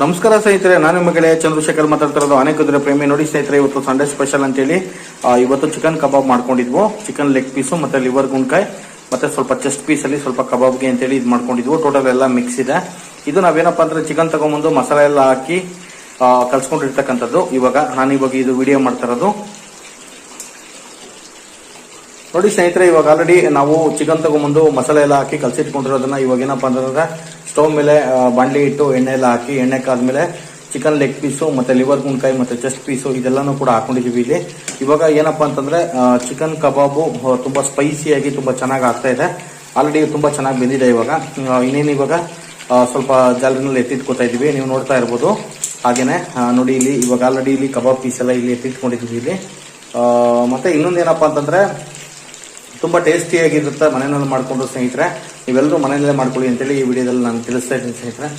ನಮಸ್ಕಾರ ಸ್ನೇಹಿತರೆ, ನಾನು ನಿಮ್ಮ ಗೆಳೆಯ ಚಂದ್ರಶೇಖರ್ ಮಾತಾಡ್ತಿರೋದು. ಅನೇಕ ಪ್ರೇಮಿ. ನೋಡಿ ಸ್ನೇಹಿತರೆ, ಇವತ್ತು ಸಂಡೇ ಸ್ಪೆಷಲ್ ಅಂತೇಳಿ ಇವತ್ತು ಚಿಕನ್ ಕಬಾಬ್ ಮಾಡ್ಕೊಂಡಿದ್ವು. ಚಿಕನ್ ಲೆಗ್ ಪೀಸು ಮತ್ತೆ ಲಿವರ್ ಗುಂಡ್ಕಾಯ್ ಮತ್ತೆ ಸ್ವಲ್ಪ ಚೆಸ್ಟ್ ಪೀಸ್ ಅಲ್ಲಿ ಸ್ವಲ್ಪ ಕಬಾಬ್ಗೆ ಅಂತೇಳಿ ಇದು ಮಾಡ್ಕೊಂಡಿದ್ವು. ಟೋಟಲ್ ಎಲ್ಲ ಮಿಕ್ಸ್ ಇದೆ. ಇದು ನಾವೇನಪ್ಪ ಅಂದ್ರೆ ಚಿಕನ್ ತಗೊಂಡ್ಬಂದು ಮಸಾಲೆ ಎಲ್ಲ ಹಾಕಿ ಕಲ್ಸ್ಕೊಂಡಿರ್ತಕ್ಕಂಥದ್ದು. ಇವಾಗ ಇದು ವಿಡಿಯೋ ಮಾಡ್ತಾ ಇರೋದು. ನೋಡಿ ಸ್ನೇಹಿತರೆ, ಇವಾಗ ಆಲ್ರೆಡಿ ನಾವು ಚಿಕನ್ ತಗೊಂಡ್ಬಂದು ಮಸಾಲೆ ಎಲ್ಲ ಹಾಕಿ ಕಲ್ಸಿಟ್ಕೊಂಡಿರೋದನ್ನ ಇವಾಗ ಏನಪ್ಪಾ ಅಂತಂದ್ರೆ ಸ್ಟವ್ ಮೇಲೆ ಬಾಂಡ್ಲಿ ಇಟ್ಟು ಎಣ್ಣೆ ಎಲ್ಲ ಹಾಕಿ, ಎಣ್ಣೆ ಕಾದ್ಮೇಲೆ ಚಿಕನ್ ಲೆಗ್ ಪೀಸು ಮತ್ತೆ ಲಿವರ್ ಗುಂಡ್ಕಾಯಿ ಮತ್ತೆ ಚೆಸ್ಟ್ ಪೀಸು ಇದೆಲ್ಲಾನು ಕೂಡ ಹಾಕೊಂಡಿದೀವಿ ಇಲ್ಲಿ. ಇವಾಗ ಏನಪ್ಪಾ ಅಂತಂದ್ರೆ ಚಿಕನ್ ಕಬಾಬು ತುಂಬಾ ಸ್ಪೈಸಿಯಾಗಿ ತುಂಬಾ ಚೆನ್ನಾಗಿ ಆಗ್ತಾ ಇದೆ. ಆಲ್ರೆಡಿ ತುಂಬಾ ಚೆನ್ನಾಗಿ ಬೆಂದಿದೆ. ಇವಾಗ ಇವಾಗ ಸ್ವಲ್ಪ ಜಾಲರಿನಲ್ಲಿ ಎತ್ತಿಟ್ಕೋತಾ ಇದೀವಿ, ನೀವು ನೋಡ್ತಾ ಇರ್ಬೋದು. ಹಾಗೇನೆ ನೋಡಿ ಇಲ್ಲಿ ಇವಾಗ ಆಲ್ರೆಡಿ ಇಲ್ಲಿ ಕಬಾಬ್ ಪೀಸ್ ಎಲ್ಲ ಇಲ್ಲಿ ಎತ್ತಿಟ್ಕೊಂಡಿದೀವಿ ಇಲ್ಲಿ. ಮತ್ತೆ ಇನ್ನೊಂದೇನಪ್ಪಾ ಅಂತಂದ್ರೆ ತುಂಬಾ ಟೇಸ್ಟಿಯಾಗಿರುತ್ತೆ ಮನೆಯಲ್ಲಿ ಮಾಡ್ಕೊಂಡು ಸ್ನೇಹಿತರೆ. ನೀವೆಲ್ಲರೂ ಮನೆಯಲ್ಲೇ ಮಾಡ್ಕೊಳ್ಳಿ ಅಂತೇಳಿ ಈ ವಿಡಿಯೋದಲ್ಲಿ ನಾನು ತಿಳಿಸ್ತಾ ಇದ್ದೀನಿ ಸ್ನೇಹಿತರೆ.